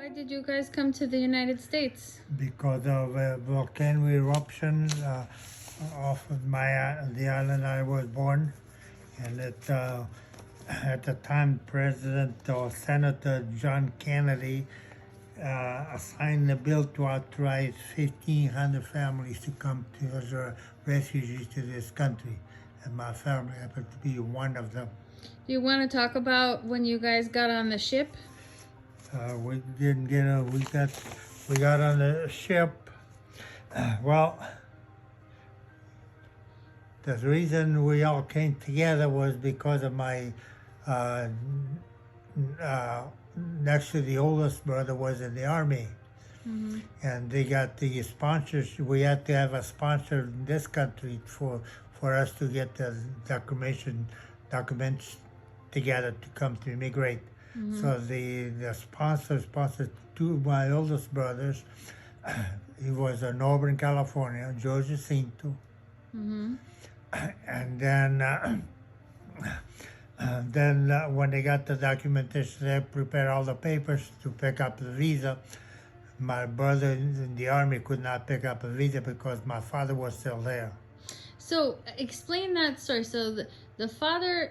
Why did you guys come to the United States? Because of a volcano eruption off of the island I was born, and at the time President or Senator John Kennedy signed the bill to authorize 1,500 families to come to as refugees to this country, and my family happened to be one of them. Do you want to talk about when you guys got on the ship? We didn't get we got on the ship. Well, the reason we all came together was because of my next to the oldest brother was in the army. Mm-hmm. And they got the sponsors. We had to have a sponsor in this country for us to get the documents together to come to immigrate. Mm-hmm. So the sponsor sponsored two of my oldest brothers. He was in Auburn, California, George Jacinto. Mm-hmm. And then when they got the documentation, they prepared all the papers to pick up the visa. My brother in the army could not pick up a visa because my father was still there. So explain that story. So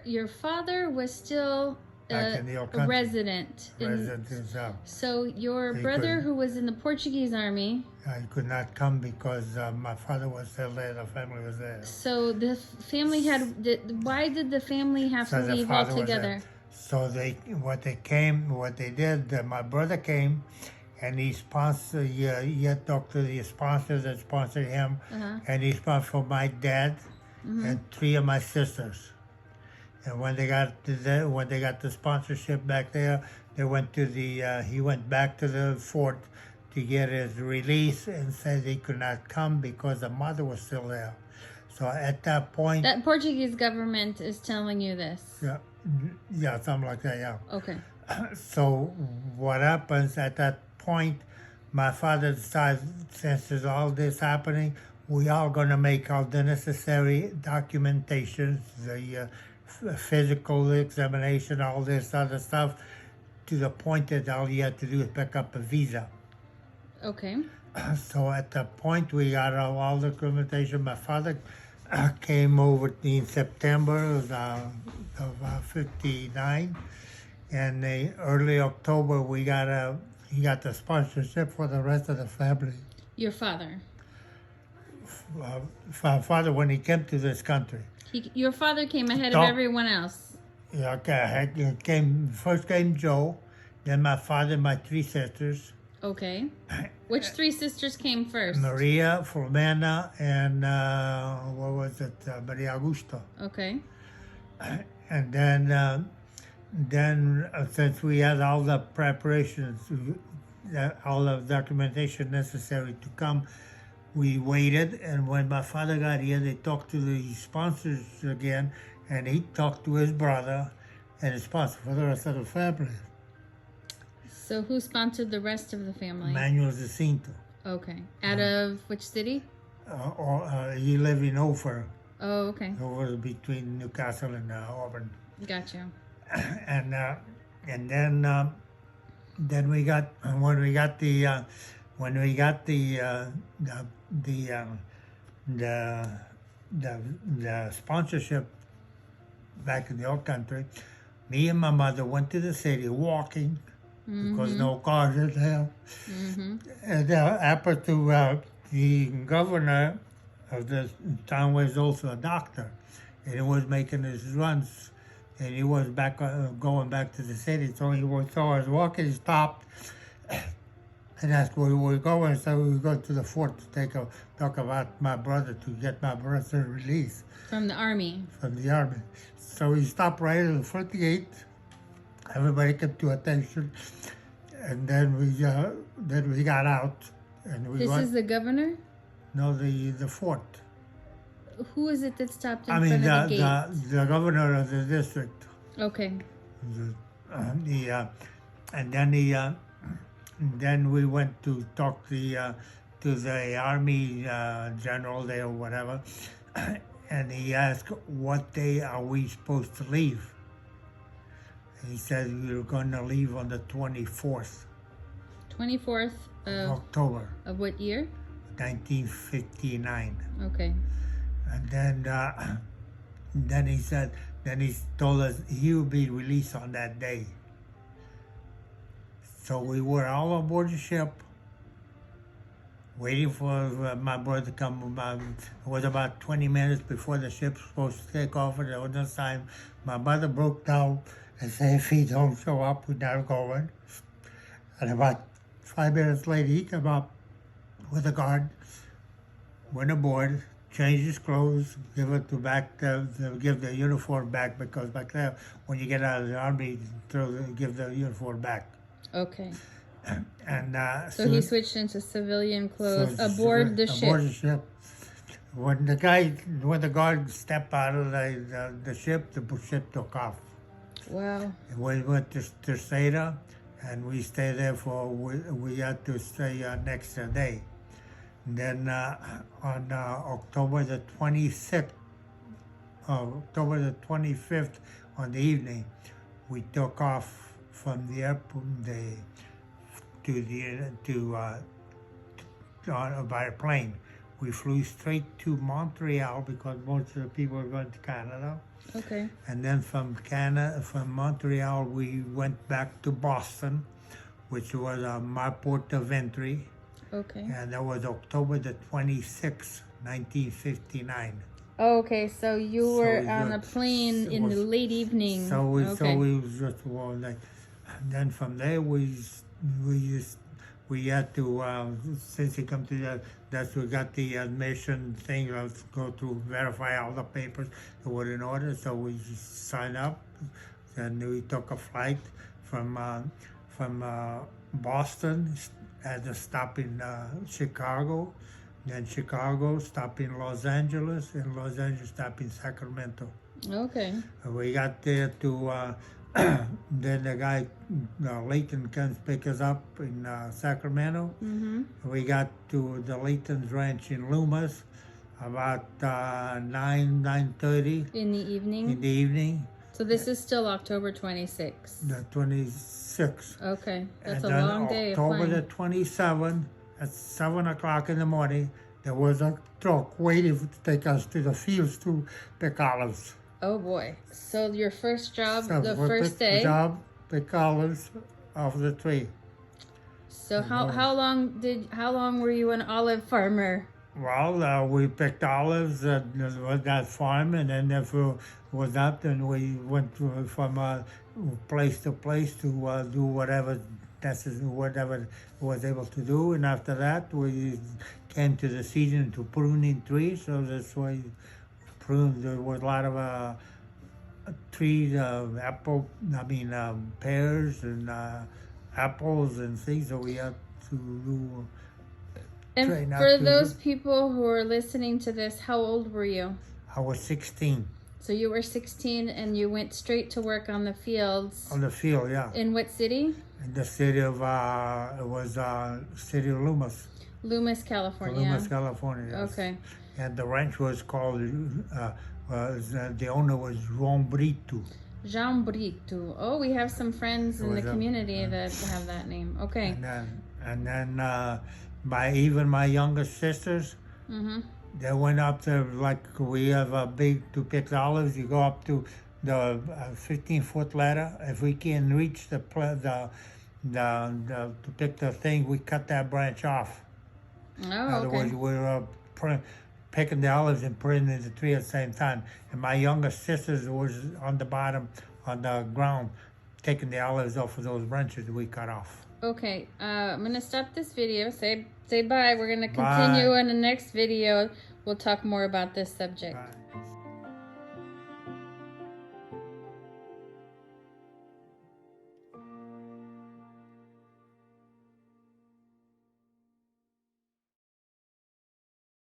your father was still Back in the old country. resident. Resident himself. So your He brother, couldn't. who was in the Portuguese army, He could not come because my father was still there, the family was there. so the family why did the family have So to the leave father was altogether? there. So what they did, my brother came and he had talked to the sponsors that sponsored him, Uh-huh. and he sponsored for my dad and three of my sisters. And when they got the sponsorship back there, he went back to the fort to get his release and said he could not come because the mother was still there. So at that point, That Portuguese government is telling you this. yeah, something like that, yeah. Okay. So what happens at that point, my father decided, since there's all this happening, we are going to make all the necessary documentations, the physical examination, all this other stuff, to the point that all you had to do is pick up a visa. Okay. So at that point, we got all the documentation. My father came over in September of 59, and early October he got the sponsorship for the rest of the family. Your father. Father, when he came to this country, Your father came ahead Don't- of everyone else. yeah, okay, first came Joe, then my father, my three sisters, Okay. Which three sisters came first? Maria, Filomena, and Maria Augusta. Okay. And then since we had all the preparations, all the documentation necessary to come, we waited. And when my father got here, they talked to the sponsors again, and he talked to his brother and his sponsor for the rest of the family, So who sponsored the rest of the family? Manuel Jacinto. Okay. Out of which city? He lived in Ophir, Oh, okay. over between Newcastle and Auburn. Gotcha. And then we got when we got the sponsorship back in the old country. Me and my mother went to the city walking because no cars in there. Mm-hmm. And happened to the governor of the town was also a doctor, and he was making his runs, and he was going back to the city. So saw us walking, he stopped and asked where we were going. So we go to the fort to talk about my brother, to get my brother released From the army. from the army. So we stopped right at the front gate. Everybody kept to attention, and then we got out, and we This went. is the governor? No, the fort. Who is it that stopped in I mean, front of the gate? the governor of the district. Okay. Then we went to talk to the army general there or whatever, and he asked, "What day are we supposed to leave?" He said we were going to leave on the 24th. 24th October of what year? 1959. Okay. And then he said, then he told us he would be released on that day. So we were all on board the ship, waiting for my brother to come. It was about 20 minutes before the ship was supposed to take off, and there was no time. My mother broke down and said, if he don't show up, we're not going. And about 5 minutes later, he came up with a guard, went aboard, changed his clothes, give the uniform back, because back there, when you get out of the army, give the uniform back. Okay. And So he switched into civilian clothes aboard the ship. Aboard the ship. When the guard stepped out of the ship took off. Wow. We went to Terceira, and we stayed there we had to stay next day. And then on October the 25th, on the evening, we took off from the airport by a plane. We flew straight to Montreal because most of the people were going to Canada. Okay. And then from Montreal, we went back to Boston, which was my port of entry. Okay. And that was October the 26th, 1959. Okay, so you were on a plane in the late evening. So we was just and then from there we had to since he come to we got the admission thing. Let's go to verify all the papers that were in order. So we just signed up, and we took a flight from Boston, had a stop in Chicago, then Chicago, stop in Los Angeles, and Los Angeles, stop in Sacramento. Okay. We got there to, then the guy, Leighton, comes pick us up in Sacramento. Mm-hmm. We got to the Leighton's ranch in Loomis about 9:30 In the evening? in the evening, So this is still October 26th. the 26th. Okay. That's And a then long day of October the flying. 27th, at 7 o'clock in the morning, there was a truck waiting to take us to the fields to pick olives. Oh boy. So your first job, So the we first picked day. Job, pick olives off the tree. So how long were you an olive farmer? Well, we picked olives at that farm, and then if it was up, then we went from place to place to do whatever was able to do. And after that, we came to the season to pruning trees. So that's why there was a lot of trees, pears and apples and things that we had to do. And for those people who are listening to this, how old were you? I was 16. So you were 16 and you went straight to work on the fields. On the field, yeah. In what city? In the city of, city of Loomis. Loomis, California. Loomis, California, yes. Okay. And the ranch was called, the owner was João Brito. João Brito. Oh, we have some friends in the community that have that name. Okay. And then even my younger sisters, Mm-hmm. they went up there, like we have a to pick olives, you go up to the 15-foot ladder. If we can reach to pick the thing, we cut that branch off. Oh, In other words, we were picking the olives and putting it in the tree at the same time. And my younger sisters was on the bottom, on the ground, taking the olives off of those branches that we cut off. Okay, I'm gonna stop this video. Say bye. We're gonna continue in the next video. We'll talk more about this subject. Bye.